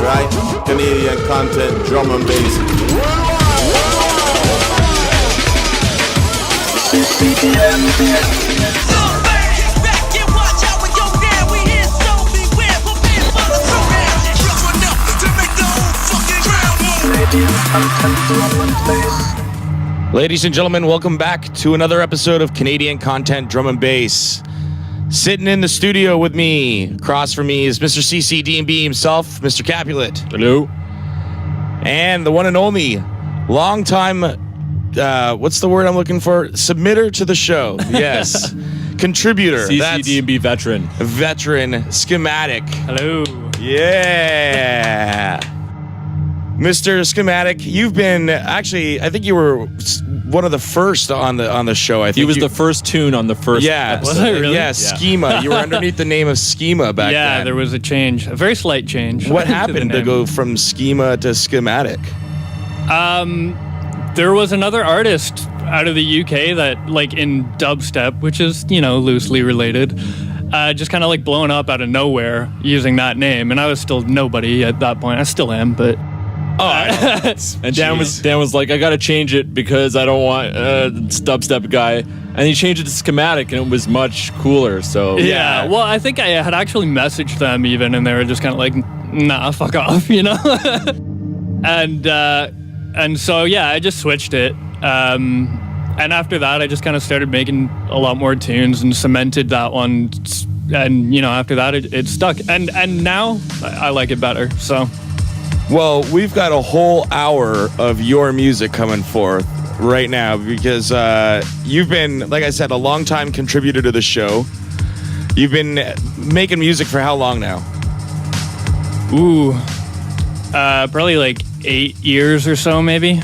right? Canadian content, drum and bass. CCDNB. Ladies and gentlemen, welcome back to another episode of Canadian Content Drum and Bass. Sitting in the studio with me, across from me, is Mr. CCDNB himself, Mr. Kapulet. Hello. And the one and only, long-time, what's the word I'm looking for? Submitter to the show. Yes. Contributor. CCDNB veteran. Veteran Schematic. Hello. Yeah. Mr. Schematic, you've been actually, I think you were one of the first on the show. I think he was the first tune on the first episode. Was I really? Yeah, Schema. You were underneath the name of Schema back then. Yeah, there was a change, a very slight change. What happened to go from Schema to Schematic? There was another artist out of the UK that, like, in dubstep, which is, you know, loosely related, just kind of like blowing up out of nowhere using that name. And I was still nobody at that point. I still am, but... Oh, and Dan was like, I gotta change it because I don't want dubstep guy, and he changed it to Schematic, and it was much cooler. So yeah, well, I think I had actually messaged them even, and they were just kind of like, nah, fuck off, you know. and so yeah, I just switched it, and after that, I just kind of started making a lot more tunes and cemented that one, and you know, after that, it stuck, and now I like it better. So. Well, we've got a whole hour of your music coming forth right now because you've been, like I said, a long-time contributor to the show. You've been making music for how long now? Ooh, probably like 8 years or so, maybe.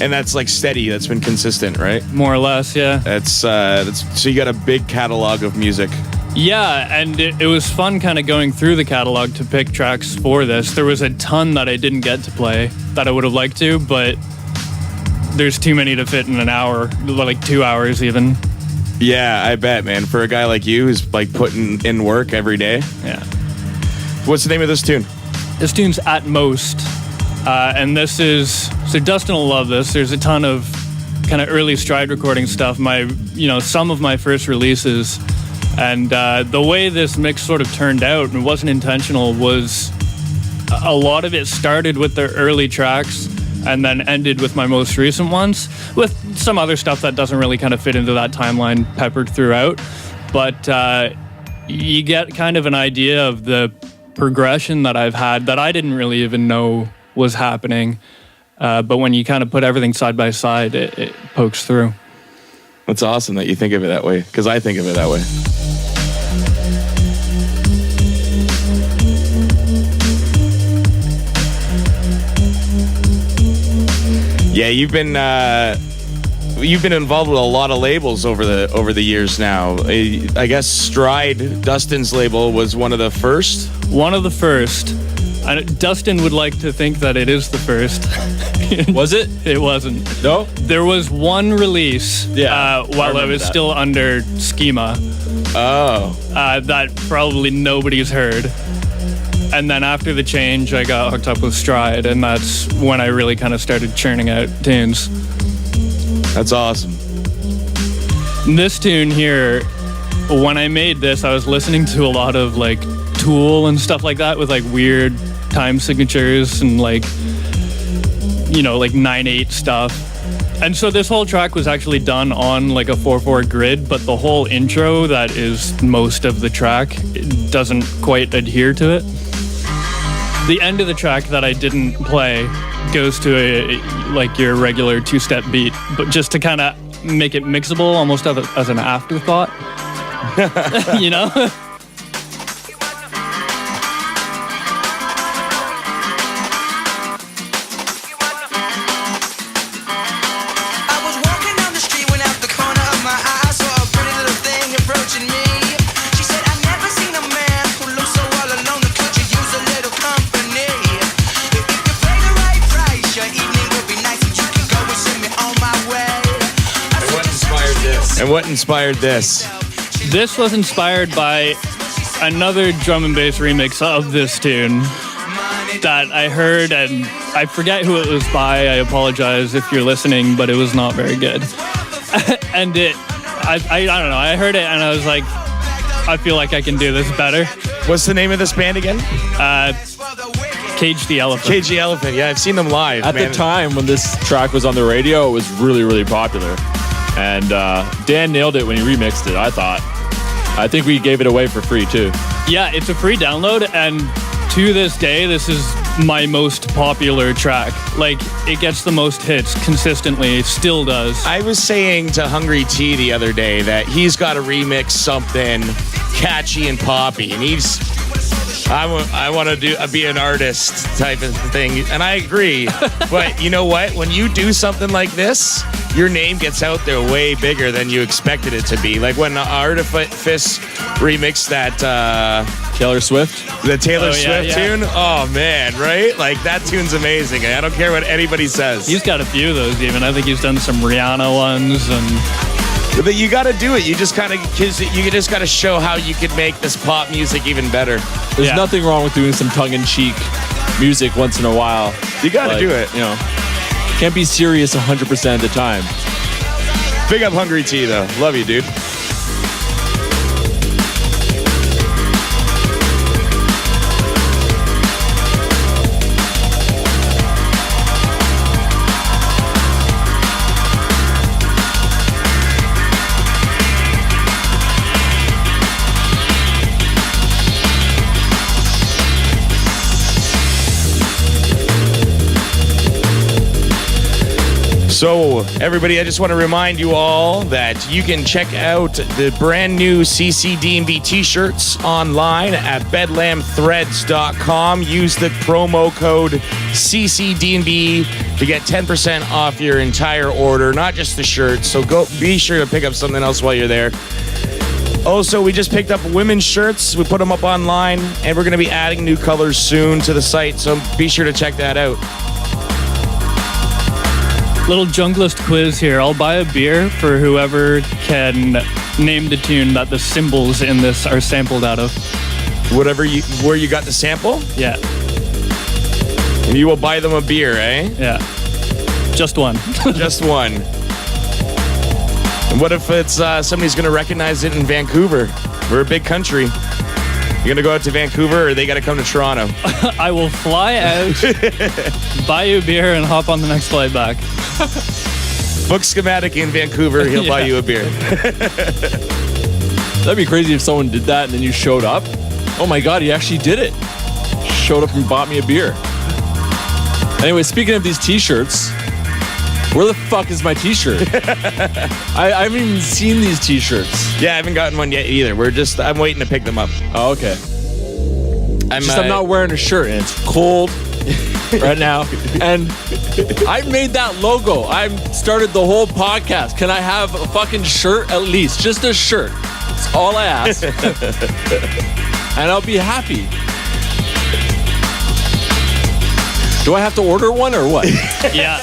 And that's like steady. That's been consistent, right? More or less, yeah. That's so you got a big catalog of music. Yeah, and it was fun kind of going through the catalog to pick tracks for this. There was a ton that I didn't get to play that I would have liked to, but there's too many to fit in an hour, like 2 hours even. Yeah, I bet, man. For a guy like you who's like putting in work every day. Yeah. What's the name of this tune? This tune's At Most, and this is, so Dustin will love this. There's a ton of kind of early Stride recording stuff. Some of my first releases. And the way this mix sort of turned out, and it wasn't intentional, was a lot of it started with the early tracks and then ended with my most recent ones, with some other stuff that doesn't really kind of fit into that timeline peppered throughout. But you get kind of an idea of the progression that I've had that I didn't really even know was happening. But when you kind of put everything side by side, it pokes through. That's awesome that you think of it that way, because I think of it that way. Yeah, you've been involved with a lot of labels over the years now. I guess Stride, Dustin's label, was one of the first. One of the first. Dustin would like to think that it is the first. Was it? It wasn't. No? There was one release while I was still under Schema. Oh. That probably nobody's heard. And then after the change, I got hooked up with Stride, and that's when I really kind of started churning out tunes. That's awesome. This tune here, when I made this, I was listening to a lot of like Tool and stuff like that with like weird time signatures and like 9/8 stuff. And so this whole track was actually done on like a 4/4 grid, but the whole intro that is most of the track doesn't quite adhere to it. The end of the track that I didn't play goes to like your regular 2-step beat, but just to kind of make it mixable almost as an afterthought. You know? And what inspired this? This was inspired by another drum and bass remix of this tune. that I heard, and I forget who it was by. I apologize if you're listening, but it was not very good. And I don't know. I heard it and I was like, I feel like I can do this better. What's the name of this band again? Cage the Elephant. Cage the Elephant. Yeah, I've seen them live. At the time when this track was on the radio, it was really, really popular. And Dan nailed it when he remixed it, I thought. I think we gave it away for free, too. Yeah, it's a free download, and to this day, this is my most popular track. Like, it gets the most hits consistently, still does. I was saying to Hungry T the other day that he's got to remix something catchy and poppy, and I want to be an artist type of thing, and I agree. But you know what? When you do something like this, your name gets out there way bigger than you expected it to be. Like when Artifice remixed that Taylor Swift? The Taylor Swift tune? Oh, man, right? Like, that tune's amazing. I don't care what anybody says. He's got a few of those even. I think he's done some Rihanna ones and... But you got to do it. You just got to show how you could make this pop music even better. There's nothing wrong with doing some tongue-in-cheek music once in a while. You got to do it. You know, can't be serious 100% of the time. Big up Hungry T, though. Love you, dude. So, everybody, I just want to remind you all that you can check out the brand new CCDNB t-shirts online at bedlamthreads.com. Use the promo code CCDNB to get 10% off your entire order, not just the shirts. So be sure to pick up something else while you're there. Also, we just picked up women's shirts. We put them up online, and we're going to be adding new colors soon to the site. So be sure to check that out. Little Junglist quiz here. I'll buy a beer for whoever can name the tune that the cymbals in this are sampled out of. Where you got the sample? Yeah. And you will buy them a beer, eh? Yeah. Just one. Just one. And what if it's somebody's going to recognize it in Vancouver? We're a big country. You're going to go out to Vancouver, or they got to come to Toronto? I will fly out, buy you a beer, and hop on the next flight back. Book Schematic in Vancouver. He'll buy you a beer. That'd be crazy if someone did that and then you showed up. Oh my God, he actually did it. Showed up and bought me a beer. Anyway, speaking of these t-shirts, where the fuck is my t-shirt? I haven't even seen these t-shirts. Yeah, I haven't gotten one yet either. I'm waiting to pick them up. Oh, okay. I'm not wearing a shirt and it's cold right now. And I made that logo. I started the whole podcast. Can I have a fucking shirt at least? Just a shirt. That's all I ask. And I'll be happy. Do I have to order one or what? Yeah.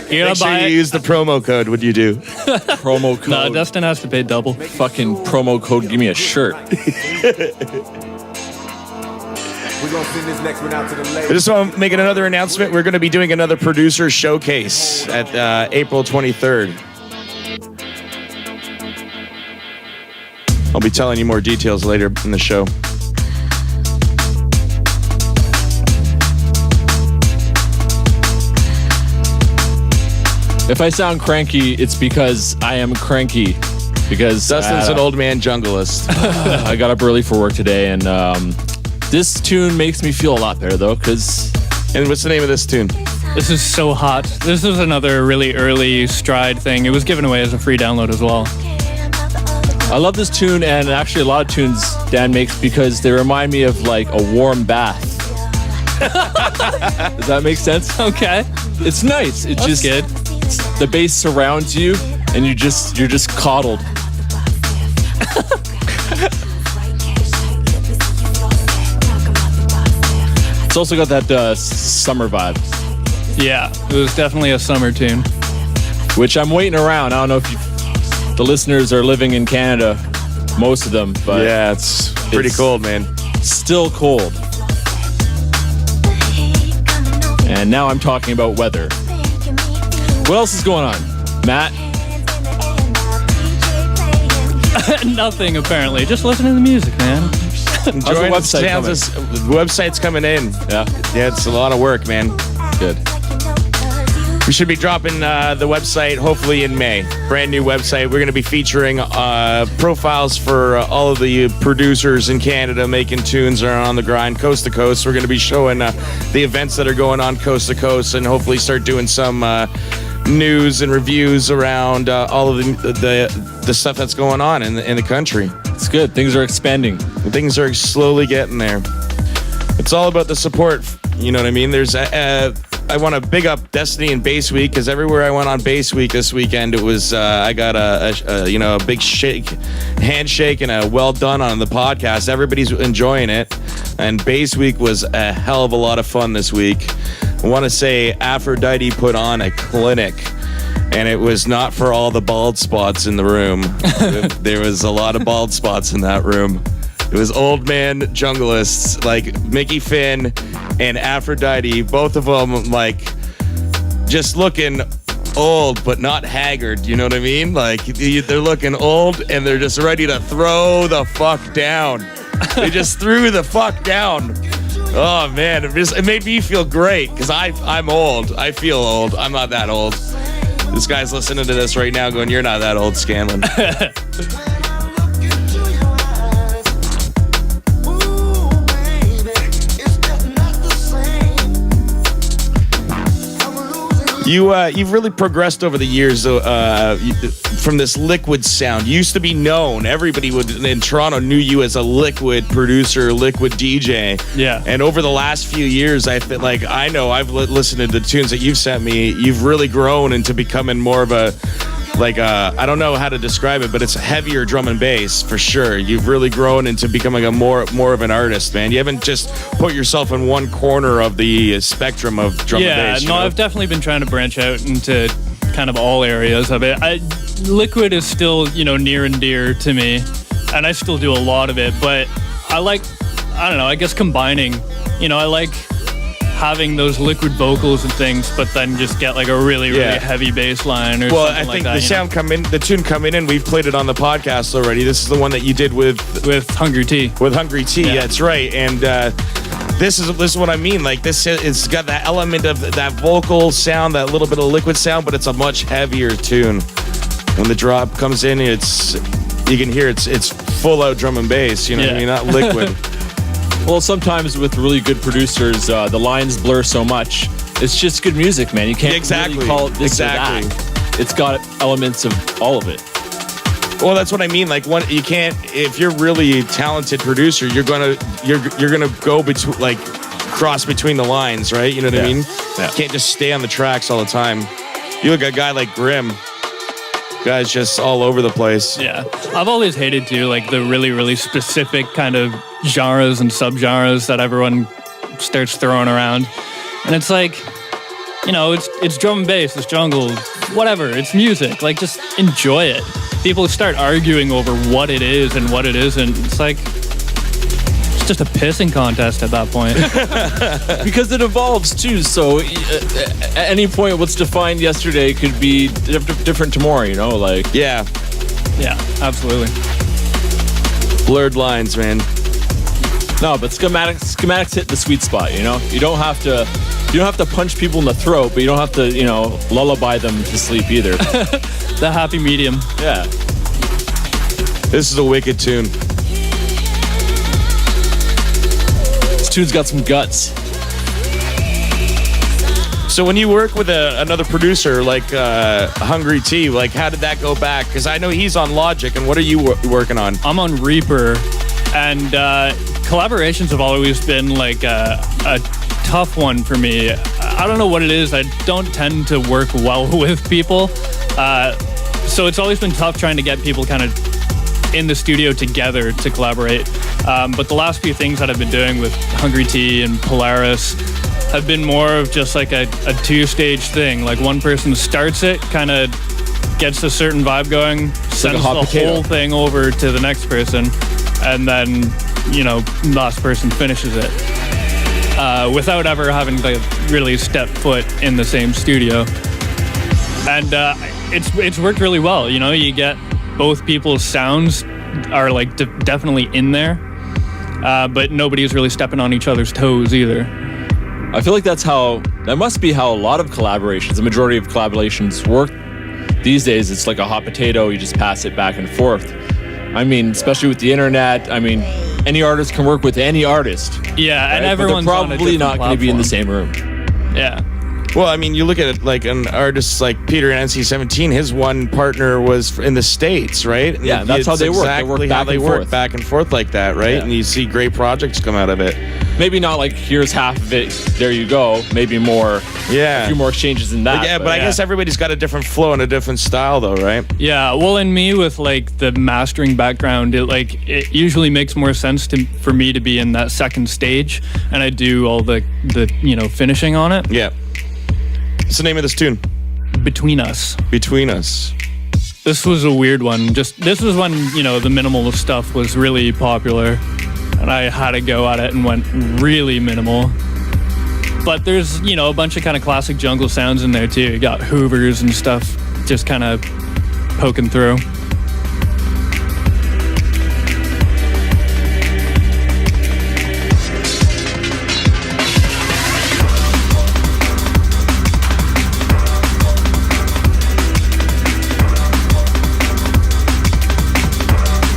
Make sure you use the promo code. What do you do? Promo code. No, Dustin has to pay double. Fucking promo code. Give me a shirt. We're gonna send this next one out to the I ladies. just want to make another announcement. We're going to be doing another producer showcase at April 23rd. I'll be telling you more details later in the show. If I sound cranky, it's because I am cranky. Because Dustin's an old man junglist. I got up early for work today, and this tune makes me feel a lot better, though, because... And what's the name of this tune? This is so hot. This is another really early Stride thing. It was given away as a free download as well. I love this tune, and actually a lot of tunes Dan makes because they remind me of, like, a warm bath. Does that make sense? Okay. It's nice. It's That's just good. The bass surrounds you, and you're just coddled. It's also got that summer vibe, Yeah, it was definitely a summer tune. which I'm waiting around. I don't know if the listeners are living in Canada, most of them, but Yeah, it's pretty It's- cold, man. still cold. And now I'm talking about weather. What else is going on? Matt? Nothing, apparently. Just listening to the music, man. Enjoying How's the website coming? The website's coming in. Yeah, it's a lot of work, man. Good. We should be dropping the website hopefully in May. Brand new website. We're going to be featuring profiles for all of the producers in Canada making tunes that are on the grind coast to coast. We're going to be showing the events that are going on coast to coast, and hopefully start doing some news and reviews around all of the stuff that's going on in the country. It's good. Things are expanding. Things are slowly getting there. It's all about the support. You know what I mean? There's I want to big up Destiny and Bass Week, because everywhere I went on Bass Week this weekend, it was I got a big handshake and a well done on the podcast. Everybody's enjoying it, and Bass Week was a hell of a lot of fun this week. I want to say Aphrodite put on a clinic, and it was not for all the bald spots in the room. There was a lot of bald spots in that room. It was old man junglists like Mickey Finn and Aphrodite, both of them like just looking old but not haggard, you know what I mean? Like they're looking old and they're just ready to throw the fuck down. They just threw the fuck down. Oh man, it made me feel great, because I'm old. I feel old. I'm not that old. This guy's listening to this right now going, "You're not that old, Scanlon." You've really progressed over the years from this liquid sound. You used to be known. Everybody in Toronto knew you as a liquid producer, liquid DJ. Yeah. And over the last few years, I feel like I've listened to the tunes that you've sent me. You've really grown into becoming more of a I don't know how to describe it, but it's a heavier drum and bass for sure. You've really grown into becoming a more of an artist, man. You haven't just put yourself in one corner of the spectrum of drum and bass. Yeah, no, I've definitely been trying to branch out into kind of all areas of it. Liquid is still, near and dear to me, and I still do a lot of it, but I guess combining, I like having those liquid vocals and things, but then just get like a really heavy bass line or something like that. Well, I think the tune coming in, we've played it on the podcast already. This is the one that you did with Hungry T. With Hungry T, yeah. That's right. And this is what I mean. Like it's got that element of that vocal sound, that little bit of liquid sound, but it's a much heavier tune. When the drop comes in, you can hear it's full out drum and bass. You know what I mean? Not liquid. Well, sometimes with really good producers, the lines blur so much. It's just good music, man. You can't really call it this or that. It's got elements of all of it. Well, that's what I mean. Like, you can't. If you're really a talented producer, you're gonna go between, like, cross between the lines, right? You know what I mean? Yeah. You can't just stay on the tracks all the time. You look at a guy like Grimm. Guy's just all over the place. Yeah. I've always hated too, like the really, really specific kind of genres and subgenres that everyone starts throwing around. And it's like, it's drum and bass, it's jungle, whatever, it's music. Like, just enjoy it. People start arguing over what it is and what it isn't. It's like, it's just a pissing contest at that point. Because it evolves too, so at any point what's defined yesterday could be different tomorrow, Yeah, absolutely. Blurred lines, man. No, but schematics hit the sweet spot, You don't have to punch people in the throat, but you don't have to, lullaby them to sleep either. The happy medium. Yeah. This is a wicked tune. This tune's got some guts. So when you work with another producer like Hungry T, like how did that go back? Because I know he's on Logic, and what are you working on? I'm on Reaper, and collaborations have always been like a tough one for me. I don't know what it is. I don't tend to work well with people. So it's always been tough trying to get people kind of in the studio together to collaborate. But the last few things that I've been doing with Hungry T and Polaris have been more of just like a two-stage thing. Like one person starts it, kind of gets a certain vibe going, sends the whole thing over to the next person, and then, last person finishes it. without ever having to really step foot in the same studio. And it's worked really well. You know, you get both people's sounds are like definitely in there, but nobody's really stepping on each other's toes either. I feel like that must be how a lot of collaborations, the majority of collaborations work these days. It's like a hot potato, you just pass it back and forth. I mean, especially with the internet, I mean, any artist can work with any artist. Yeah, right? and everyone's but they're probably not going to be in the same room. Yeah. Well, I mean, you look at it like an artist like Peter in NC-17, his one partner was in the States, right? Yeah, that's how they work. Exactly how they work back and forth like that, right? Yeah. And you see great projects come out of it. Maybe not like, here's half of it, there you go. Maybe more, a few more exchanges than that. But I guess everybody's got a different flow and a different style though, right? Yeah, well, and me with like the mastering background, it usually makes more sense for me to be in that second stage, and I do all the finishing on it. Yeah. What's the name of this tune? Between Us. Between Us. This was a weird one. This was when, the minimal stuff was really popular, and I had to go at it and went really minimal. But there's, a bunch of kind of classic jungle sounds in there too. You got hoovers and stuff just kind of poking through.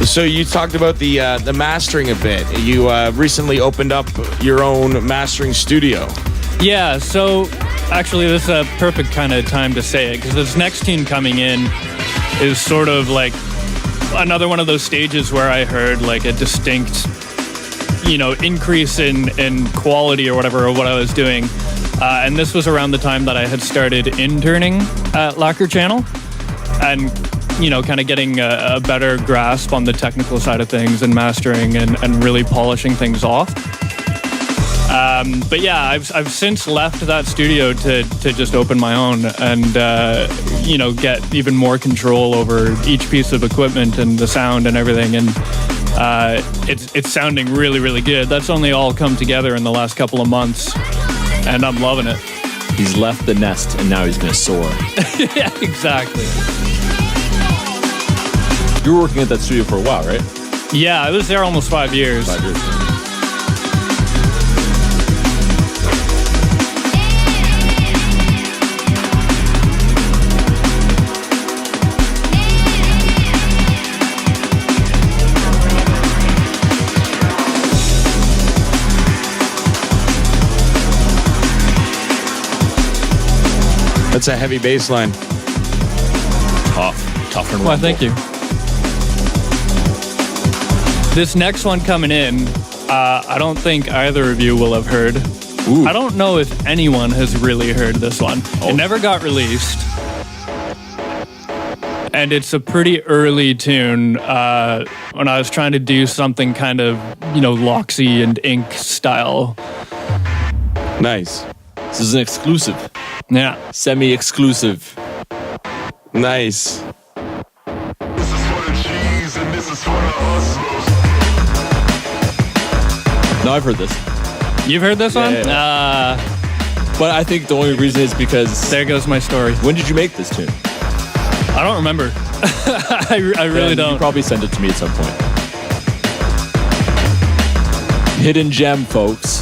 So you talked about the mastering a bit. You recently opened up your own mastering studio. Yeah, so actually this is a perfect kind of time to say it, because this next tune coming in is sort of like another one of those stages where I heard like a distinct, increase in quality or whatever of what I was doing. And this was around the time that I had started interning at Lacquer Channel and kind of getting a better grasp on the technical side of things and mastering and really polishing things off. But yeah, I've since left that studio to just open my own and, get even more control over each piece of equipment and the sound and everything. And it's sounding really, really good. That's only all come together in the last couple of months, and I'm loving it. He's left the nest and now he's going to soar. Yeah, exactly. You were working at that studio for a while, right? Yeah, I was there almost 5 years. 5 years. That's a heavy bass line. Tough and well, thank you. This next one coming in, I don't think either of you will have heard. Ooh. I don't know if anyone has really heard this one. It never got released. And it's a pretty early tune when I was trying to do something kind of, Loxy and Ink style. Nice. This is an exclusive. Yeah. Semi-exclusive. Nice. This is for the cheese and this is for the hustlers. No, I've heard this. You've heard this one? Yeah. But I think the only reason is because... There goes my story. When did you make this tune? I don't remember. I really don't. You probably send it to me at some point. Hidden gem, folks.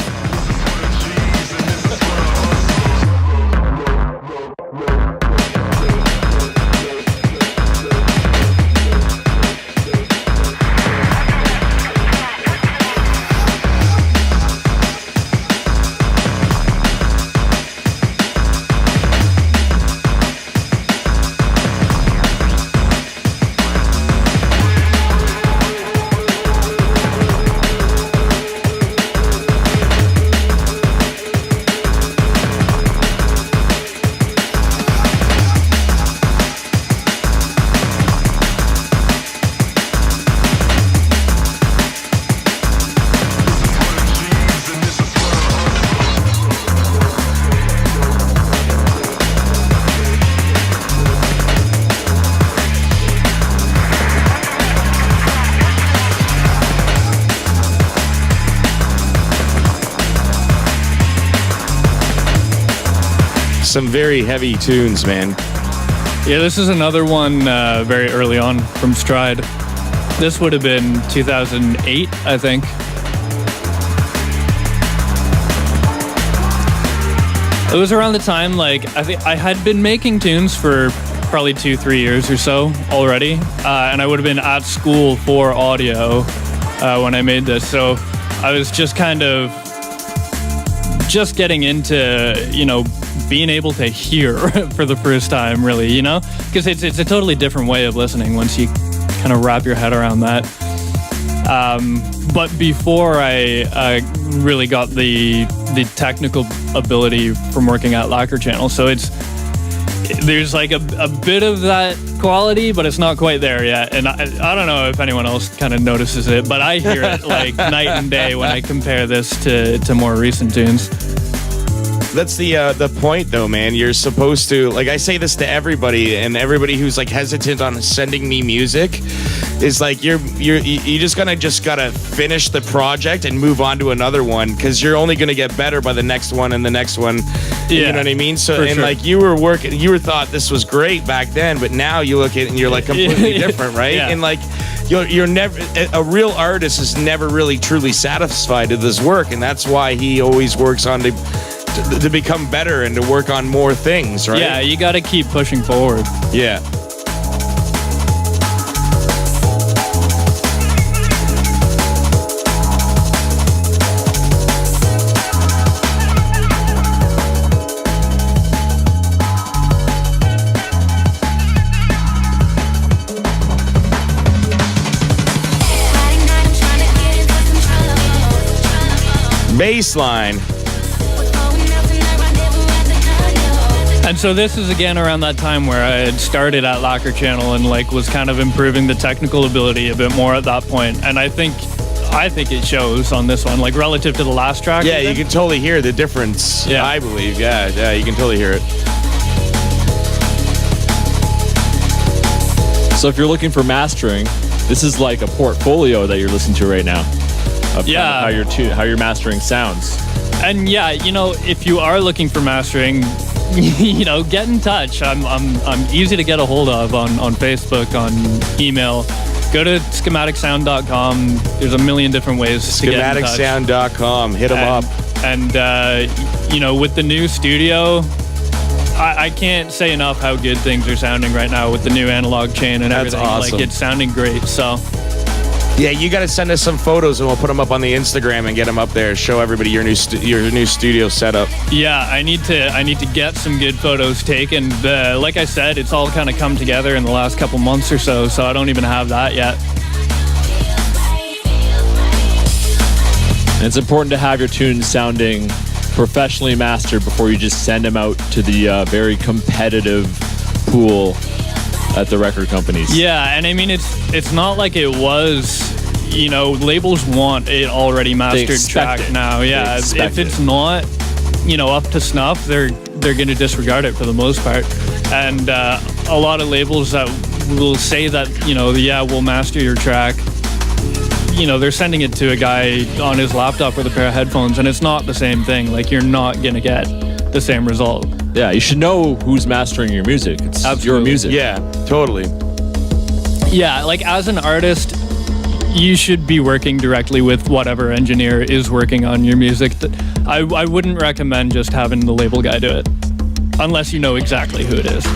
some very heavy tunes, man. Yeah, this is another one very early on from Stride. This would have been 2008, I think. It was around the time, like, I think I had been making tunes for probably 2-3 years or so already, and I would have been at school for audio when I made this. So I was just kind of just getting into, you know, being able to hear for the first time, really, you know, because it's a totally different way of listening once you kind of wrap your head around that. But before I really got the technical ability from working at Lacquer Channel, so there's like a bit of that quality, but it's not quite there yet. And I don't know if anyone else kind of notices it, but I hear it like night and day when I compare this to more recent tunes. That's the point, though, man. You're supposed to, like, I say this to everybody, and everybody who's like hesitant on sending me music is like, you gotta finish the project and move on to another one, because you're only gonna get better by the next one and the next one. Yeah, you know what I mean? So, and sure. like you were thought this was great back then, but now you look at it and you're like completely different, right? Yeah. And like you're never, a real artist is never really truly satisfied with his work, and that's why he always works on to become better and to work on more things, right? Yeah, you got to keep pushing forward. Yeah. Baseline. And so this is again around that time where I had started at Lacquer Channel and like was kind of improving the technical ability a bit more at that point. And I think it shows on this one, like relative to the last track. Yeah, even. you can totally hear the difference. Yeah. I believe. Yeah, you can totally hear it. So if you're looking for mastering, this is like a portfolio that you're listening to right now. Of Yeah. kind of how your mastering sounds. And yeah, you know, if you are looking for mastering, you know, get in touch. I'm easy to get a hold of on Facebook, on email. Go to schematicsound.com. There's a million different ways to get in touch. Schematicsound.com. Hit them up. And you know, with the new studio, I can't say enough how good things are sounding right now with the new analog chain and That's everything. awesome. Like, it's sounding great. So Yeah, you got to send us some photos and we'll put them up on the Instagram and get them up there. Show everybody your new studio setup. yeah, I need to get some good photos taken. Like I said, it's all kind of come together in the last couple months or so I don't even have that yet. And it's important to have your tunes sounding professionally mastered before you just send them out to the very competitive pool at the record companies. Yeah, and I mean, it's not like it was, you know, labels want it already mastered track it. now. Yeah, if it's not, you know, up to snuff, they're going to disregard it for the most part. And a lot of labels that will say that, you know, yeah, we'll master your track, you know, they're sending it to a guy on his laptop with a pair of headphones, and it's not the same thing. Like, you're not going to get the same result. Yeah, you should know who's mastering your music. It's your music. Yeah, totally. Yeah, like as an artist, you should be working directly with whatever engineer is working on your music. I wouldn't recommend just having the label guy do it, unless you know exactly who it is.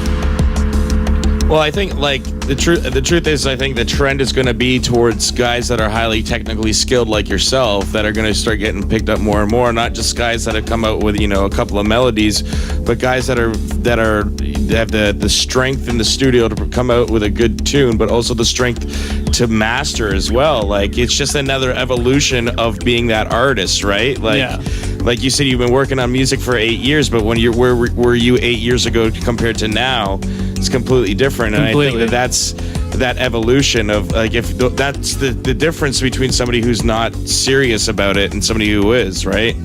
Well, I think like the truth is, I think the trend is going to be towards guys that are highly technically skilled like yourself that are going to start getting picked up more and more. Not just guys that have come out with, you know, a couple of melodies, but guys that have the strength in the studio to come out with a good tune, but also the strength to master as well. Like, it's just another evolution of being that artist, right? Like, Yeah. Like you said, you've been working on music for 8 years, but when where were you 8 years ago compared to now? It's completely different. And Completely. I think that's that evolution of, like, if that's the difference between somebody who's not serious about it and somebody who is, right?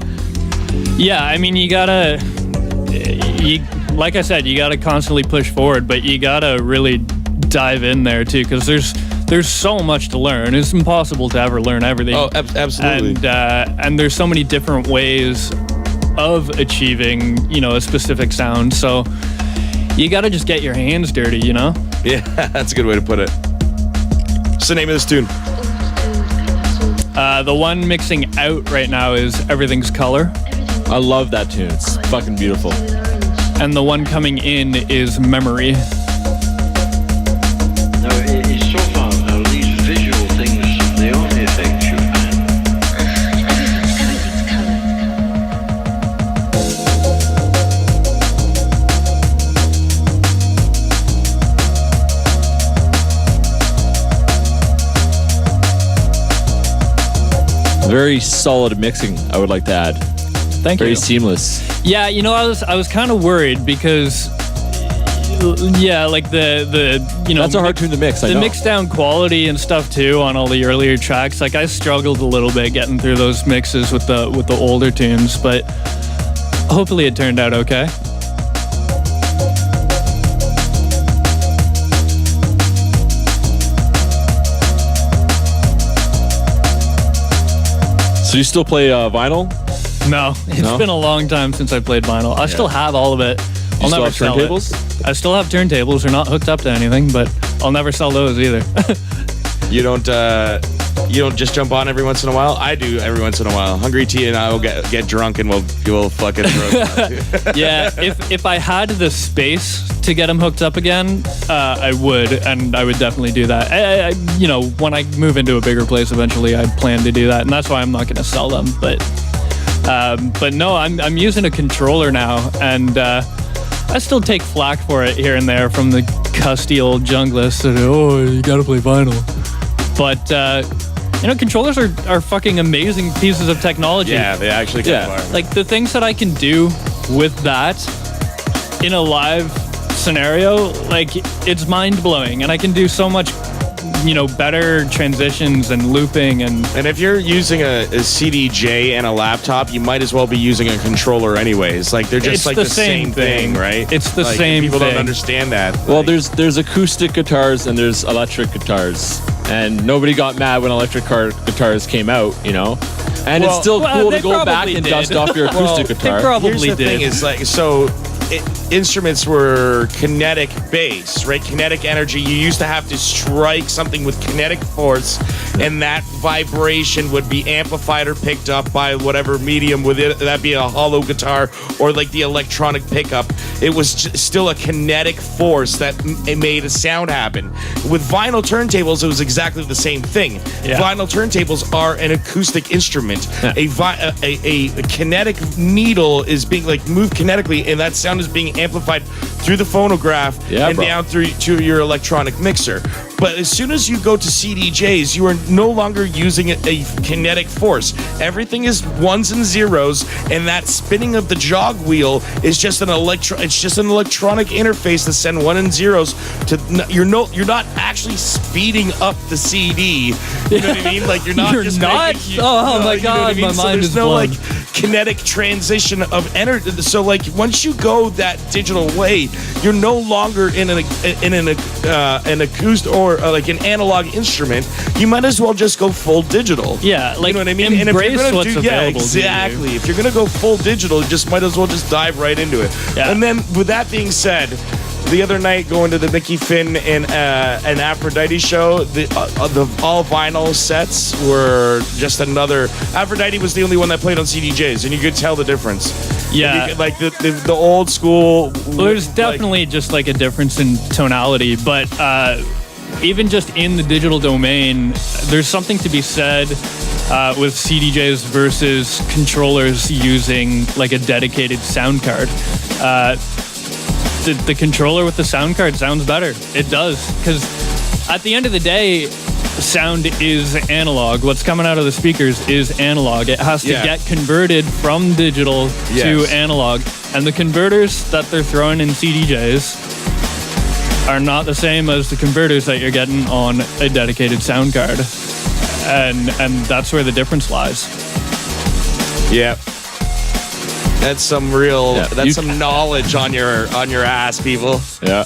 Yeah, I mean, like I said, you gotta constantly push forward, but you gotta really dive in there too, because there's so much to learn. It's impossible to ever learn everything. Oh, absolutely. And there's so many different ways of achieving, a specific sound. So you got to just get your hands dirty, Yeah, that's a good way to put it. What's the name of this tune? The one mixing out right now is Everything's Color. I love that tune. It's fucking beautiful. And the one coming in is Memory. No, it's so far now, these visual things, they only affect you. Very solid mixing, I would like to add. Thank you. Very seamless. Yeah, I was kind of worried because, like the That's a hard tune to mix, I the know. mix down quality and stuff too on all the earlier tracks. Like I struggled a little bit getting through those mixes with the older tunes, but hopefully it turned out okay. So you still play vinyl? No, it's been a long time since I played vinyl. I still have all of it. I'll still never have sell turntables? it. I still have turntables. They're not hooked up to anything, but I'll never sell those either. You don't just jump on every once in a while? I do every once in a while. Hungry T and I will get drunk and we'll fucking throw it. Yeah, if I had the space to get them hooked up again, I would, and I would definitely do that. When I move into a bigger place eventually, I plan to do that, and that's why I'm not going to sell them. But no, I'm using a controller now, and I still take flack for it here and there from the custy old junglists that, you got to play vinyl. But controllers are fucking amazing pieces of technology. Yeah, they actually kind of are. Like the things that I can do with that in a live scenario, like it's mind blowing, and I can do so much, better transitions and looping and if you're using a CDJ and a laptop, you might as well be using a controller anyways. Like they're just It's like the the same same thing, thing. right? It's the Like, same people thing. don't understand that. Well, there's acoustic guitars and there's electric guitars. And nobody got mad when electric guitars came out, And it's still cool to they go back probably and did. dust off your acoustic guitar. They probably Here's the did. thing is like, so instruments were kinetic based, right? Kinetic energy. You used to have to strike something with kinetic force, and that vibration would be amplified or picked up by whatever medium, with it that be a hollow guitar or like the electronic pickup. It was still a kinetic force that it made a sound happen. With vinyl turntables, it was exactly the same thing. Yeah. Vinyl turntables are an acoustic instrument. A kinetic needle is being moved kinetically, and that sound is being amplified through the phonograph and down through to your electronic mixer. But as soon as you go to CDJs, you are no longer using a kinetic force. Everything is ones and zeros, and that spinning of the jog wheel is just an electronic interface to send one and zeros to. You're not actually speeding up the CD. You know what I mean? Like you're not. You're just not? making, Oh my you know what I God, mean? my So mind there's is no blown. kinetic transition of energy. So once you go that digital way, you're no longer in an acoustic or like an analog instrument. You might as well just go full digital. Yeah, like, you know what I mean. embrace gonna what's available to you. exactly. If you're gonna go full digital, you just might as well just dive right into it. Yeah. And then with that being said, the other night going to the Mickey Finn and Aphrodite show, the all vinyl sets were just another. Aphrodite was the only one that played on CDJs, and you could tell the difference. Yeah. Like the old school. Well, there's definitely just like a difference in tonality, but even just in the digital domain, there's something to be said with CDJs versus controllers using like a dedicated sound card. The controller with the sound card sounds better. It does, because at the end of the day, sound is analog. What's coming out of the speakers is analog. It has to get converted from digital to analog. And the converters that they're throwing in CDJs are not the same as the converters that you're getting on a dedicated sound card. And that's where the difference lies. Yeah. That's some real. Yeah, that's some knowledge on your ass, people. Yeah.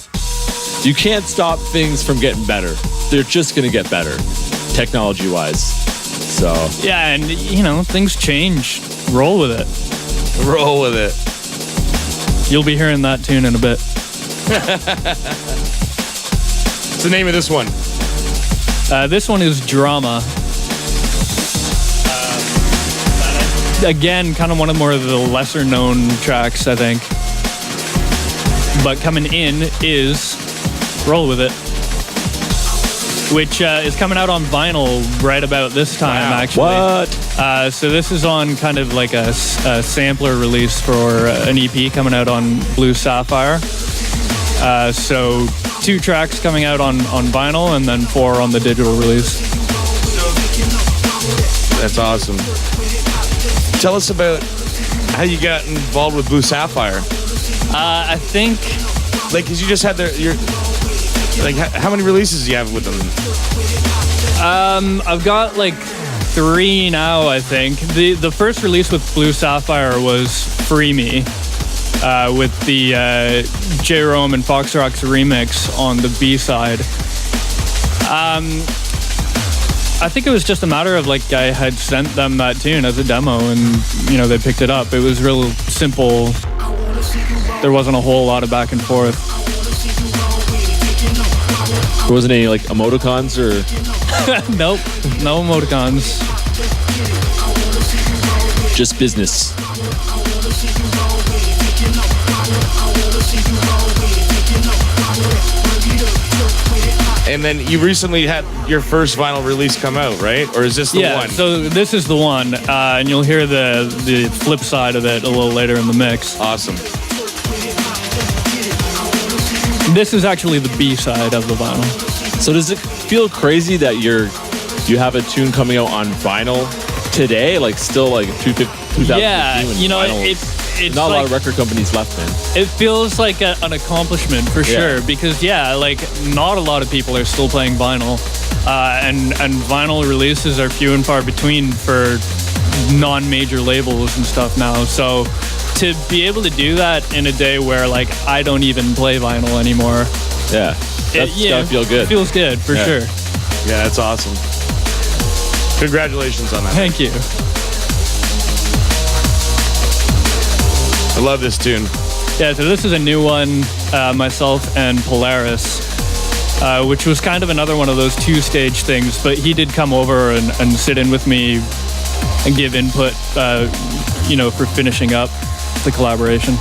You can't stop things from getting better. They're just going to get better, technology-wise. So. Yeah, and, things change. Roll with it. Roll with it. You'll be hearing that tune in a bit. What's the name of this one? This one is Drama. Again, kind of one of more of the lesser known tracks, I think. But coming in is Roll With It, which is coming out on vinyl right about this time, actually. What? So this is on kind of like a sampler release for an EP coming out on Blue Sapphire. So 2 tracks coming out on vinyl and then 4 on the digital release. That's awesome. Tell us about how you got involved with Blue Sapphire. I think... Like, because you just had your... Like, how many releases do you have with them? I've got like 3 now, I think. The first release with Blue Sapphire was Free Me, with the J-Rome and Fox Rocks remix on the B-side. I think it was just a matter of like I had sent them that tune as a demo and, you know, they picked it up. It was real simple. There wasn't a whole lot of back and forth. There wasn't any like emoticons or... Nope, no emoticons. Just business. And then you recently had your first vinyl release come out, right? Or is this the one? Yeah, so this is the one, and you'll hear the flip side of it a little later in the mix. Awesome. This is actually the B-side of the vinyl. So does it feel crazy that you have a tune coming out on vinyl today? Like still like 2015 Yeah, when you know, vinyl- it's not like, a lot of record companies left, man. It feels like an accomplishment for sure, because like not a lot of people are still playing vinyl, and vinyl releases are few and far between for non-major labels and stuff now. So to be able to do that in a day where like I don't even play vinyl anymore, Yeah, that's gotta feel good. It feels good for sure. Yeah, that's awesome. Congratulations on that. Thank you. I love this tune. Yeah, so this is a new one, myself and Polaris, which was kind of another one of those 2-stage things, but he did come over and sit in with me and give input, for finishing up the collaboration.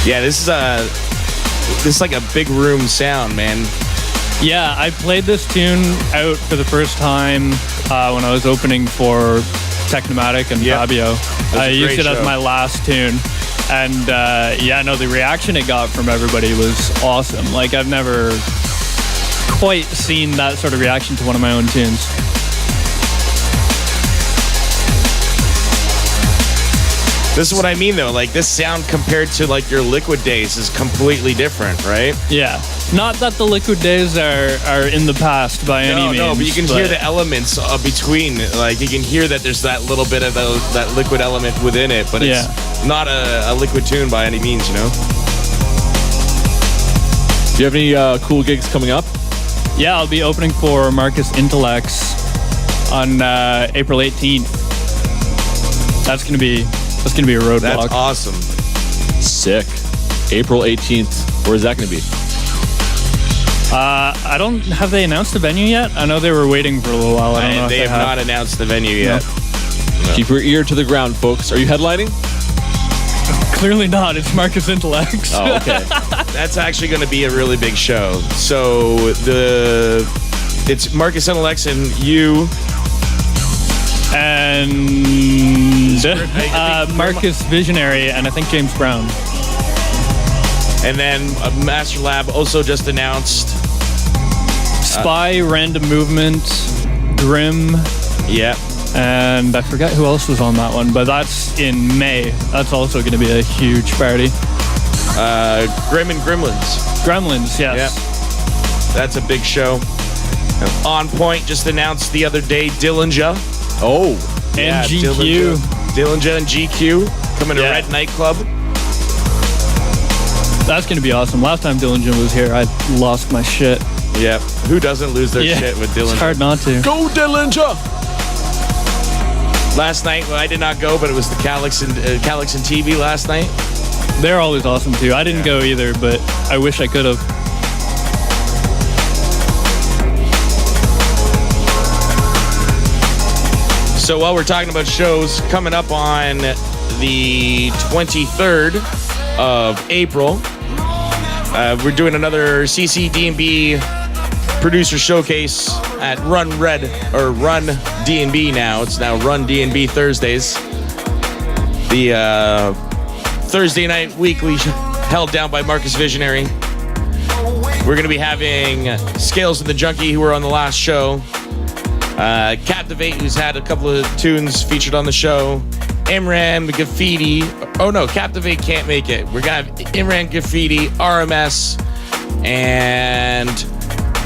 Yeah, this is like a big room sound, man. Yeah, I played this tune out for the first time when I was opening for Technomatic and Fabio. I used it as my last tune. And the reaction it got from everybody was awesome. Like, I've never quite seen that sort of reaction to one of my own tunes. This is what I mean, though. Like, this sound compared to, like, your Liquid days is completely different, right? Yeah. Not that the Liquid days are in the past by any means. No, but you can hear the elements between. Like, you can hear that there's that little bit of that Liquid element within it, but it's not a Liquid tune by any means, you know? Do you have any cool gigs coming up? Yeah, I'll be opening for Marcus Intellects on April 18th. That's gonna be a roadblock. That's awesome. Sick. April 18th. Where is that going to be? Have they announced the venue yet? I know they were waiting for a little while. I don't know if they have not announced the venue yet. No. Keep your ear to the ground, folks. Are you headlining? Clearly not. It's Marcus Intellects. Oh, okay. That's actually going to be a really big show. So it's Marcus Intellects and you. And Marcus Visionary, and I think James Brown. And then Master Lab also just announced Spy, Random Movement, Grim, yeah. and I forget who else was on that one, but that's in May. That's also going to be a huge party. Grim and Gremlins. Gremlins, yes. Yeah. That's a big show. On Point just announced the other day Dillinger. Oh. And GQ. Dillinger and GQ coming to Red Nightclub. That's going to be awesome. Last time Dillinger was here, I lost my shit. Yeah. Who doesn't lose their shit with Dillinger? It's hard not to. Go Dillinger! Last night, well, I did not go, but it was the Calyx and TV last night. They're always awesome too. I didn't go either, but I wish I could have. So while we're talking about shows, coming up on the 23rd of April, we're doing another CCDNB producer showcase at Run DNB now. It's now Run DNB Thursdays. The Thursday night weekly held down by Marcus Visionary. We're going to be having Scales and the Junkie, who were on the last show. Captivate, who's had a couple of tunes featured on the show. Imran, Graffiti. Oh no, Captivate can't make it. We're going to have Imran, Graffiti, RMS, and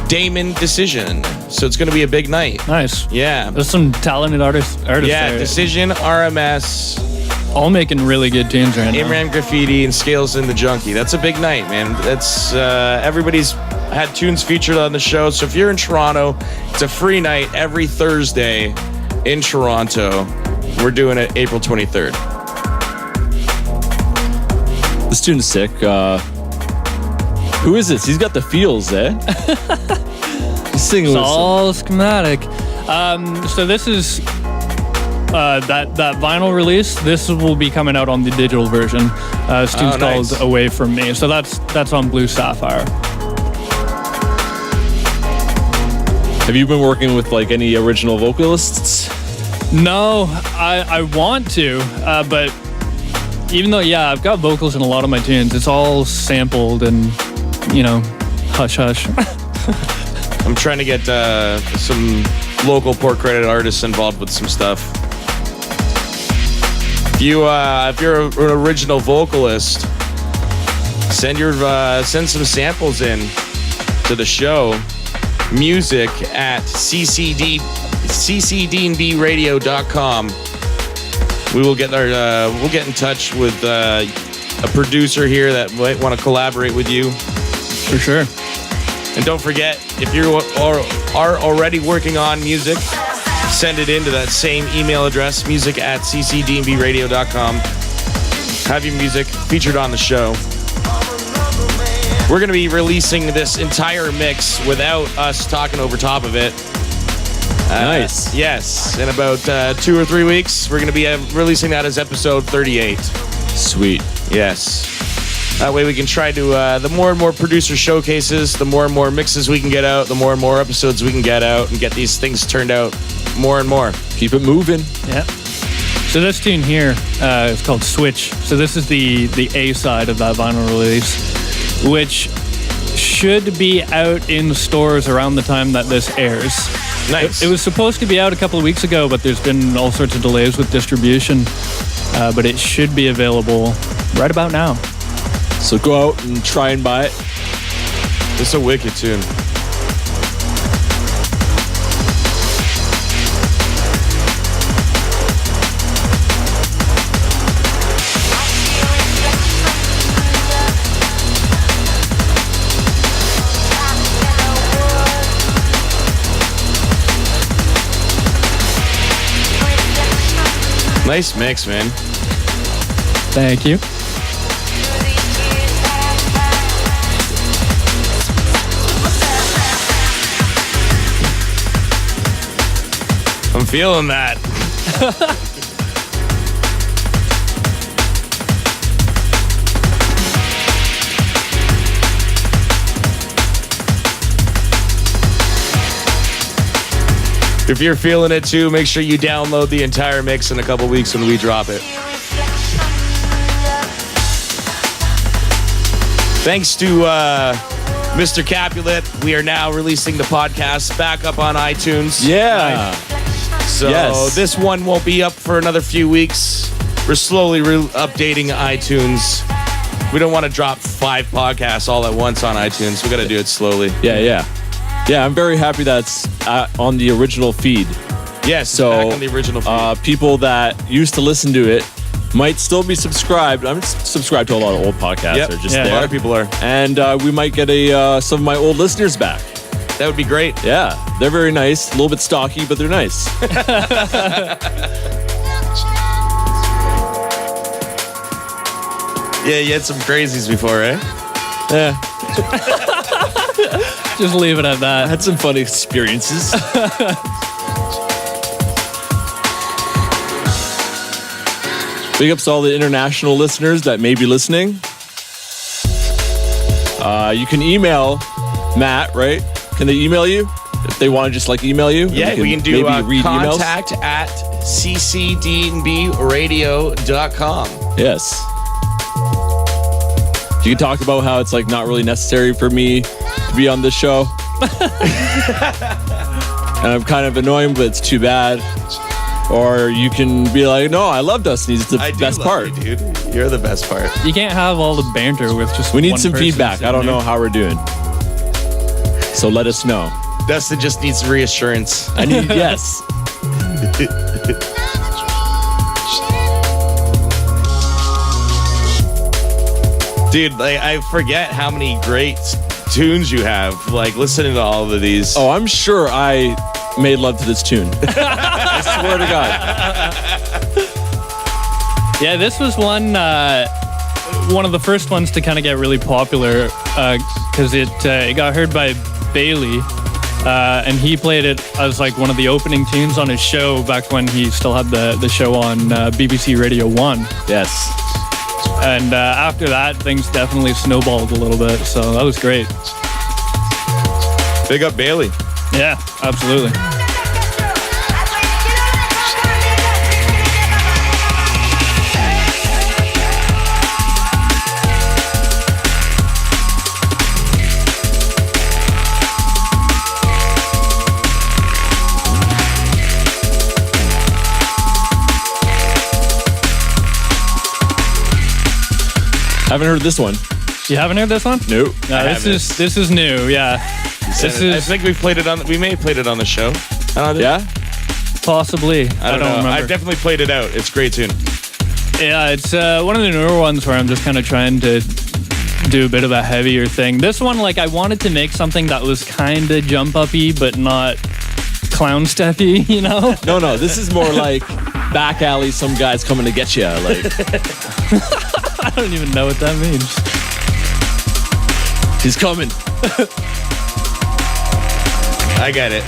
Damon Decision. So it's going to be a big night. Nice. Yeah. There's some talented artists Yeah, there. Decision, RMS, all making really good tunes right now. Imran, Graffiti, and Scales and the Junkie. That's a big night, man. That's everybody's had tunes featured on the show. So if you're in Toronto, it's a free night every Thursday in Toronto. We're doing it April 23rd. This tune's sick. Who is this? He's got the feels, eh? He's singing It's with all schematic. So this is that vinyl release. This will be coming out on the digital version. This tune's nice. called Away From Me. So that's on Blue Sapphire. Have you been working with like any original vocalists? No, I want to, but even though, I've got vocals in a lot of my tunes, it's all sampled and, hush hush. I'm trying to get some local Port Credit artists involved with some stuff. If you're an original vocalist, send some samples in to the show. Music at CCDNBradio.com. We'll get in touch with a producer here that might want to collaborate with you. For sure. And don't forget, if you are already working on music, send it into that same email address, music at CCDNBradio.com. Have your music featured on the show. We're going to be releasing this entire mix without us talking over top of it. Nice. Yes. In about 2 or 3 weeks, we're going to be releasing that as episode 38. Sweet. Yes. That way we can try to, the more and more producer showcases, the more and more mixes we can get out, the more and more episodes we can get out and get these things turned out more and more. Keep it moving. Yeah. So this tune here is called Switch. So this is the A side of that vinyl release, which should be out in stores around the time that this airs. Nice. It was supposed to be out a couple of weeks ago, but there's been all sorts of delays with distribution. But it should be available right about now. So go out and try and buy it. It's a wicked tune. Nice mix, man. Thank you. I'm feeling that. If you're feeling it too, make sure you download the entire mix in a couple weeks when we drop it. Thanks to Mr. Capulet, we are now releasing the podcast back up on iTunes. Yeah. So this one won't be up for another few weeks. We're slowly updating iTunes. We don't want to drop 5 podcasts all at once on iTunes. We got to do it slowly. Yeah, I'm very happy that's on the original feed. Yes, so back on the original feed. People that used to listen to it might still be subscribed. I'm subscribed to a lot of old podcasts. Yep. They're just A there. lot of people are. And we might get some of my old listeners back. That would be great. Yeah, they're very nice. A little bit stocky, but they're nice. Yeah, you had some crazies before, eh? Yeah, Just leave it at I that. had some fun experiences. Big ups to all the international listeners that may be listening. You can email Matt, right? Can they email you? If they want to just email you? Yeah, we can do maybe read emails. contact at ccdnbradio.com. Yes. You can talk about how it's not really necessary for me to be on this show. And I'm kind of annoying, but it's too bad. Or you can be like, no, I love Dustin. He's the best part. You, dude. You're the best part. You can't have all the banter with just We need one some person feedback. I don't sitting know how we're doing. So let us know. Dustin just needs reassurance. I need, yes. Dude, I forget how many great tunes you have. Listening to all of these. Oh, I'm sure I made love to this tune. I swear to God. Yeah, this was one of the first ones to kind of get really popular because it got heard by Bailey, and he played it as one of the opening tunes on his show back when he still had the show on BBC Radio 1. Yes. And after that, things definitely snowballed a little bit, so that was great. Big up Bailey. Yeah, absolutely. Haven't heard this one. You haven't heard this one? Nope. No, this is new. Yeah, this I is think we played it on. We may have played it on the show. Yeah? possibly. I don't know. remember. I've definitely played it out. It's a great tune. Yeah, it's one of the newer ones where I'm just kind of trying to do a bit of a heavier thing. This one, I wanted to make something that was kind of jump-uppy, but not clown steppy, you know? No, this is more like back alley, some guy's coming to get you. I don't even know what that means. He's coming. I get it.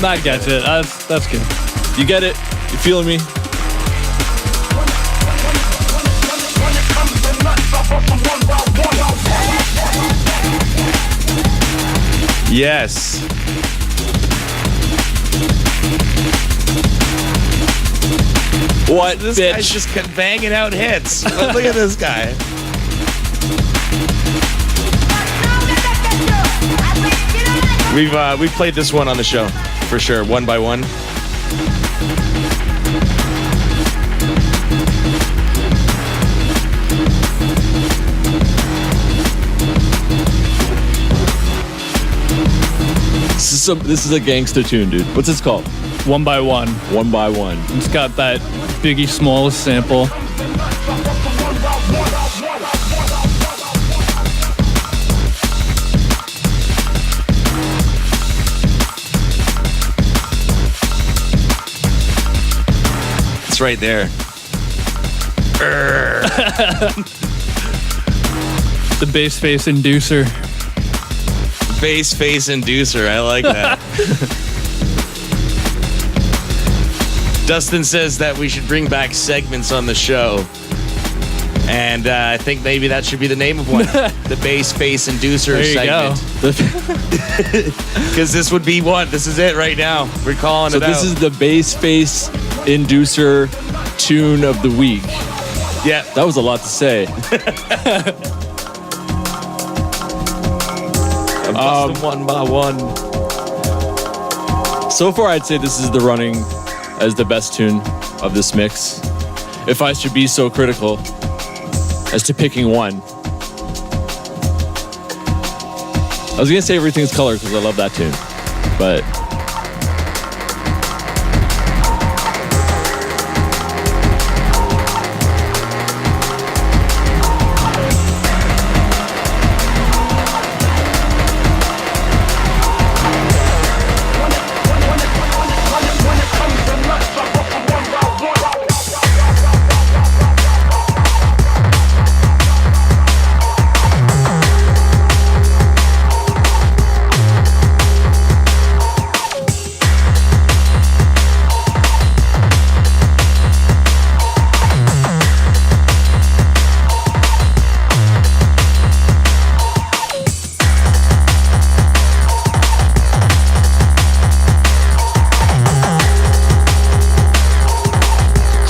Matt gets it. That's good. You get it? You feeling me? Yes. What, This bitch? guy's just banging out hits. Look at this guy. We've played this one on the show for sure, one by one. This is a gangster tune, dude. What's this called? One by one. One by one. It's got that Biggie Smalls sample. It's right there. The bass face inducer. Bass face inducer. I like that. Dustin says that we should bring back segments on the show. And I think maybe that should be the name of one. The bass face inducer There you segment. Because this would be one. This is it right now. We're calling So it out. this is the bass face inducer tune of the week. Yeah. That was a lot to say. I bust them one by one. So far, I'd say this is the running as the best tune of this mix. If I should be so critical as to picking one. I was gonna say Everything's Color because I love that tune, but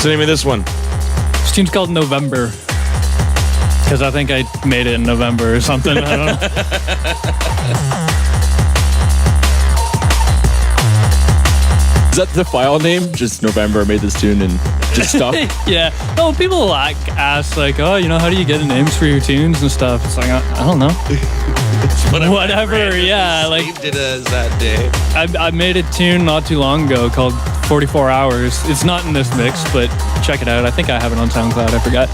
What's the name of this one? This tune's called November. Because I think I made it in November or something. I don't know. is that the file name? Just November made this tune and just stuck? Yeah. No, people ask like, oh, how do you get names for your tunes and stuff? It's like, I don't know. Whatever, yeah. Like, saved it as that day. I made a tune not too long ago called 44 Hours. It's not in this mix, but check it out. I think I have it on SoundCloud. I forgot.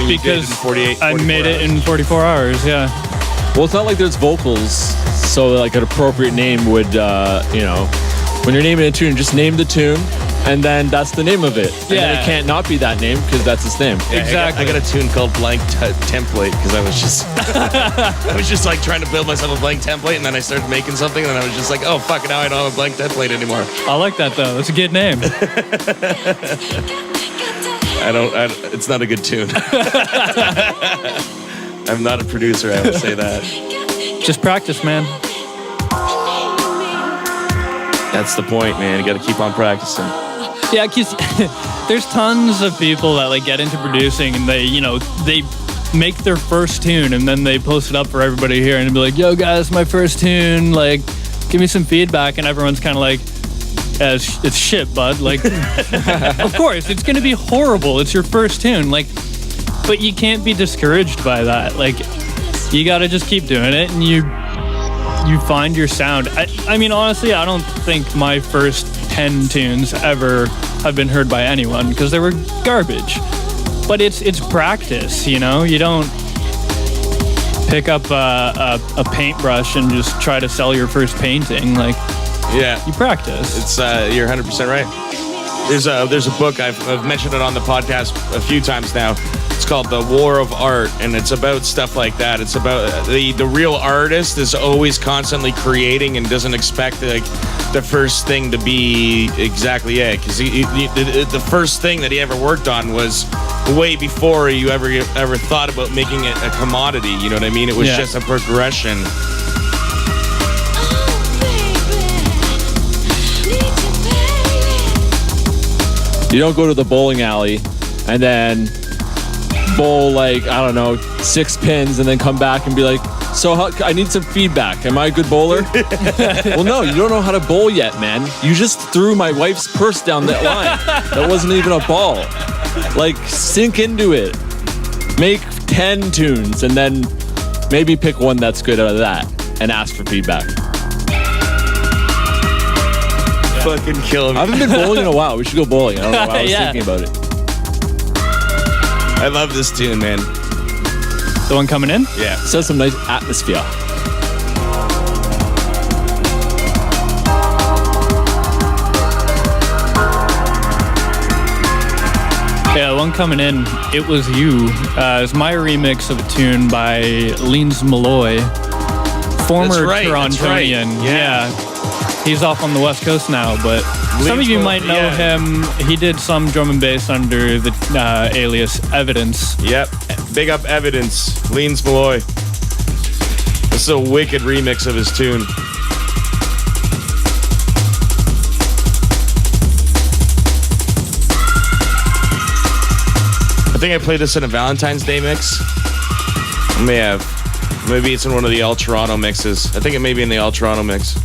Because I made it in 44 hours, yeah. Well, it's not like there's vocals, so like an appropriate name would, when you're naming a tune, just name the tune, and then that's the name of it. And then it can't not be that name because that's its name. Yeah, exactly. I got a tune called Blank Template because I was just like trying to build myself a blank template, and then I started making something, and then I was just like, oh fuck, now I don't have a blank template anymore. I like that though. It's a good name. It's not a good tune. I'm not a producer, I would say that. Just practice, man. That's the point, man. You got to keep on practicing. Yeah, because there's tons of people that like get into producing and they make their first tune and then they post it up for everybody to hear and be like, yo guys, my first tune, like, give me some feedback, and everyone's kind of like, it's shit, bud. Like, of course, it's going to be horrible. It's your first tune. Like, but you can't be discouraged by that. Like, you got to just keep doing it and you find your sound. I mean, honestly, I don't think my first 10 tunes ever have been heard by anyone because they were garbage. But it's practice, You don't pick up a paintbrush and just try to sell your first painting. Like, yeah, you practice. It's you're 100% right. There's a book I've mentioned it on the podcast a few times now. It's called The War of Art, and it's about stuff like that. It's about the real artist is always constantly creating and doesn't expect like the first thing to be exactly it, because the first thing that he ever worked on was way before you ever thought about making it a commodity. You know what I mean? It was just a progression. You don't go to the bowling alley and then bowl like, I don't know, 6 pins and then come back and be like, so I need some feedback. Am I a good bowler? Well, no, you don't know how to bowl yet, man. You just threw my wife's purse down that line. That wasn't even a ball. Like, sink into it. Make 10 tunes and then maybe pick one that's good out of that and ask for feedback. Fucking kill me. I haven't been bowling in a while. We should go bowling. I don't know why I was thinking about it. I love this tune, man. The one coming in? Yeah. It has some nice atmosphere. Yeah, the one coming in, It Was You. It's my remix of a tune by Losin You, former Torontonian. Right. Yeah. He's off on the West Coast now, but some of you might know him. He did some drum and bass under the alias Evidence. Yep. Big up Evidence. Losin You. This is a wicked remix of his tune. I think I played this in a Valentine's Day mix. I may have. Maybe it's in one of the All Toronto mixes. I think it may be in the All Toronto mix.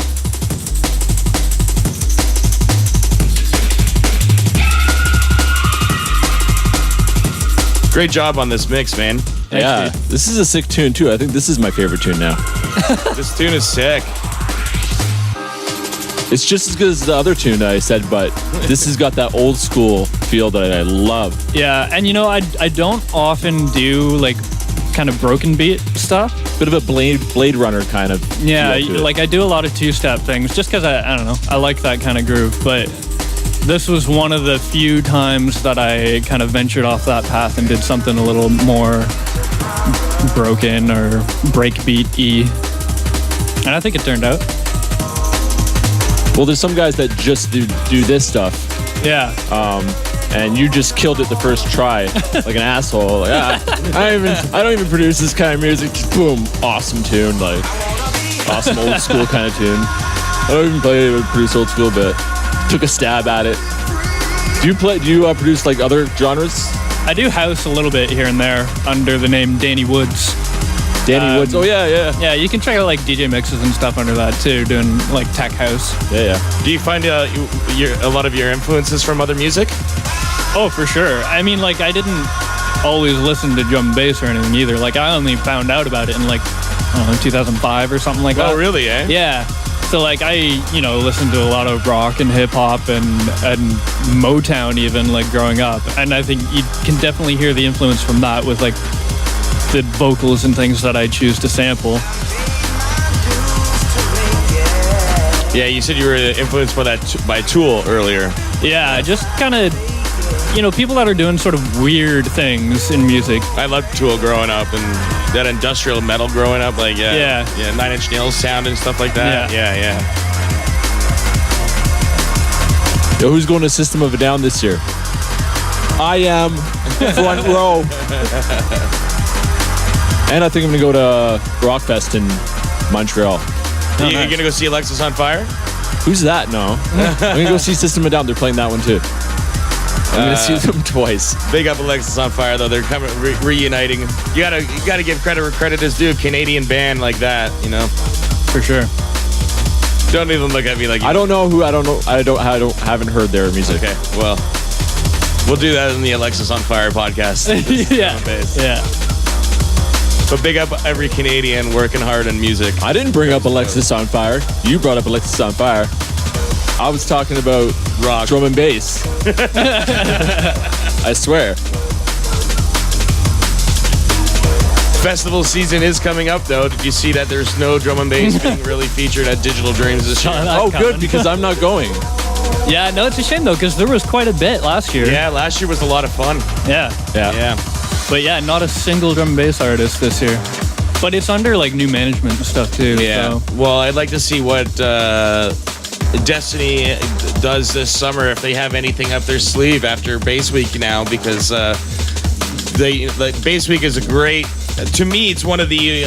Great job on this mix, man. Yeah, this is a sick tune too. I think this is my favorite tune now. This tune is sick. It's just as good as the other tune that I said, but this has got that old school feel that I love. Yeah, and I don't often do like kind of broken beat stuff. Bit of a Blade Runner kind of. Yeah, feel to it. like I do a lot of two-step things just because I don't know, I like that kind of groove. But this was one of the few times that I kind of ventured off that path and did something a little more broken or breakbeat-y. And I think it turned out. Well, there's some guys that just do this stuff. Yeah. And you just killed it the first try, like an asshole. Like, I don't even produce this kind of music. Just boom, awesome tune, like awesome old school kind of tune. I don't even play it, produce old school, but took a stab at it. Do you produce like other genres? I do house a little bit here and there under the name Danny Woods. Danny Woods. Oh yeah. Yeah, you can check out like DJ mixes and stuff under that too, doing like tech house. Yeah. Do you find a lot of your influences from other music? Oh, for sure. I mean, like I didn't always listen to drum and bass or anything either. Like I only found out about it in like, I don't know, 2005 or something like that. Oh, really, eh? Yeah. So like I, listened to a lot of rock and hip hop and Motown even like growing up. And I think you can definitely hear the influence from that with like the vocals and things that I choose to sample. Yeah, you said you were influenced by Tool earlier. Yeah, just kind of, people that are doing sort of weird things in music. I loved Tool growing up and that industrial metal growing up, like yeah, 9 Inch Nails sound and stuff like that. Yeah. Yo, who's going to System of a Down this year? I am front row. And I think I'm gonna go to Rockfest in Montreal. You're gonna go see Alexis on Fire? Who's that? No. I'm gonna go see System of a Down. They're playing that one too. I'm gonna see them twice. Big up Alexis on Fire though. They're coming reuniting. You gotta give credit where credit is due. Canadian band like that, For sure. Don't even look at me like I don't know. Haven't heard their music. Okay, well, we'll do that in the Alexis on Fire podcast. Yeah. But big up every Canadian working hard in music. I didn't bring up Alexis on Fire. You brought up Alexis on Fire. I was talking about rock, drum and bass. I swear. Festival season is coming up, though. Did you see that there's no drum and bass being really featured at Digital Dreams this year? Oh, good, because I'm not going. Yeah, no, it's a shame, though, because there was quite a bit last year. Yeah, last year was a lot of fun. Yeah. But yeah, not a single drum and bass artist this year. But it's under like new management and stuff too. Yeah. So. Well, I'd like to see what Destiny does this summer, if they have anything up their sleeve after Bass Week now, because Bass Week is a great. To me, it's one of the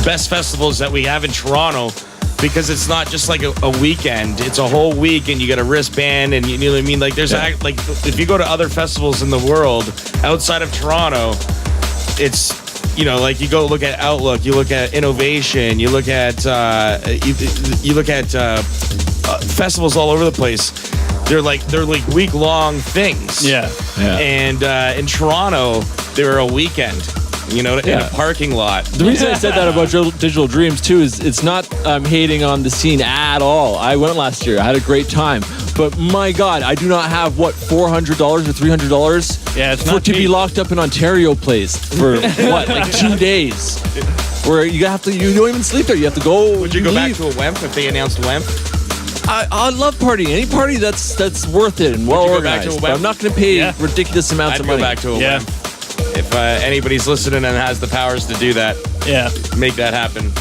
best festivals that we have in Toronto. Because it's not just like a weekend; it's a whole week, and you got a wristband, and you know what I mean. Like there's like if you go to other festivals in the world outside of Toronto, it's like you go look at Outlook, you look at Innovation, you look at you look at festivals all over the place. They're like week-long things. Yeah. And in Toronto, they're a weekend. In a parking lot. The reason I said that about Digital Dreams too is it's not hating on the scene at all. I went last year. I had a great time. But my God, I do not have $400 or $300 to be locked up in Ontario Place for like 2 days. Where you don't even sleep there. You have to go. Would you go back to a WEMP if they announced WEMP? I love partying. Any party that's worth it and well organized. But I'm not going to pay ridiculous amounts of money. I'd go back to a WEMP. If anybody's listening and has the powers to do that, make that happen.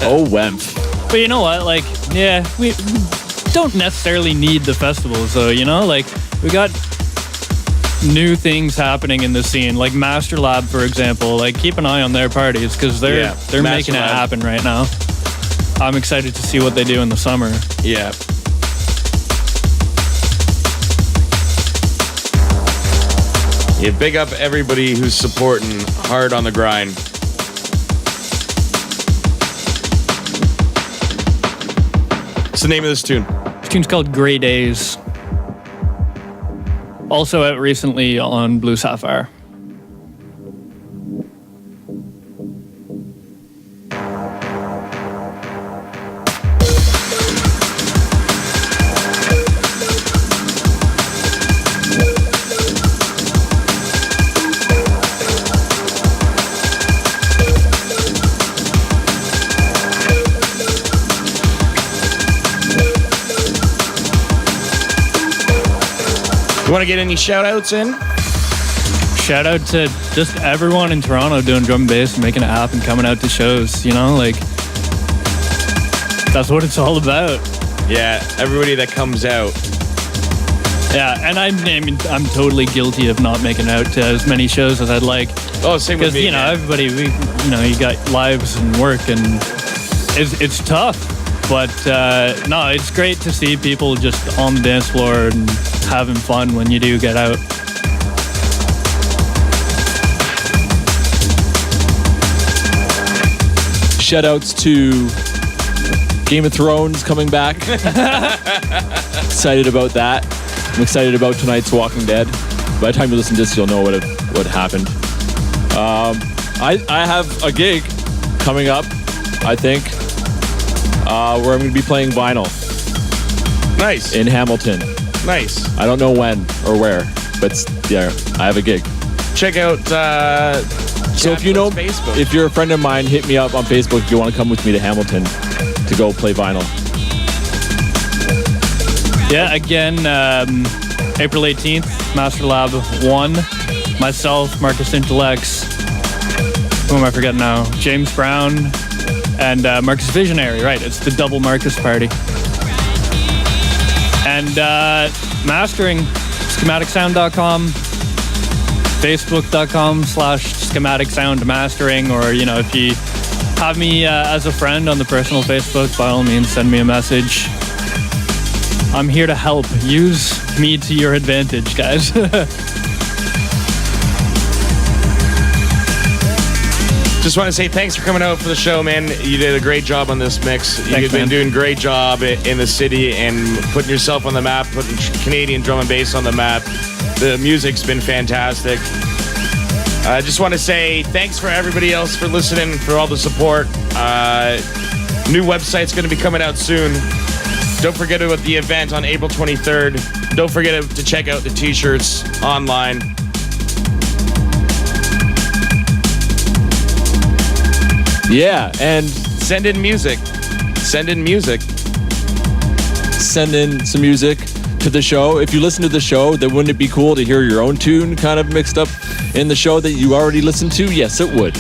Oh, WEMP. But you know what? Like, we don't necessarily need the festivals, though. Like we got new things happening in the scene, like Master Lab, for example. Like, keep an eye on their parties because they're making it happen right now. I'm excited to see what they do in the summer. Yeah. Yeah, big up everybody who's supporting hard on the grind. What's the name of this tune? This tune's called Grey Days. Also out recently on Blue Sapphire. You want to get any shout outs in? Shout out to just everyone in Toronto doing drum and bass and making it happen, coming out to shows, you know, like that's what it's all about. Yeah, everybody that comes out. Yeah, and I mean, I'm totally guilty of not making it out to as many shows as I'd like. Oh, same with me. Because, you know, everybody, you got lives and work and it's tough. But no, it's great to see people just on the dance floor and having fun when you do get out. Shout outs to Game of Thrones coming back. Excited about that. I'm excited about tonight's Walking Dead. By the time you listen to this, you'll know what happened. I have a gig coming up, I think, where I'm going to be playing vinyl. Nice. In Hamilton. Nice. I don't know when or where, but yeah, I have a gig. Check out so if you know, Facebook. If you're a friend of mine, hit me up on Facebook if you want to come with me to Hamilton to go play vinyl. Yeah, again, April 18th, Master Lab 1. Myself, Marcus Intellects, who am I forgetting now? James Brown, and Marcus Visionary, right? It's the double Marcus party. And mastering, schematicsound.com, facebook.com/schematicsoundmastering, or, you know, if you have me as a friend on the personal Facebook, by all means, send me a message. I'm here to help. Use me to your advantage, guys. Just want to say thanks for coming out for the show, man. You did a great job on this mix. You've been doing a great job in the city and putting yourself on the map, putting Canadian drum and bass on the map. The music's been fantastic. I just want to say thanks for everybody else for listening, for all the support. New website's going to be coming out soon. Don't forget about the event on April 23rd. Don't forget to check out the t-shirts online. Yeah, and send in music. Send in music. Send in some music to the show. If you listen to the show, then wouldn't it be cool to hear your own tune kind of mixed up in the show that you already listened to? Yes, it would.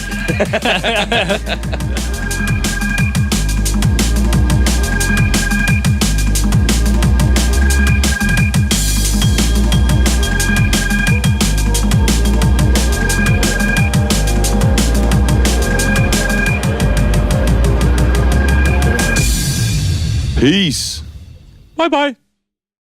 Peace. Bye-bye.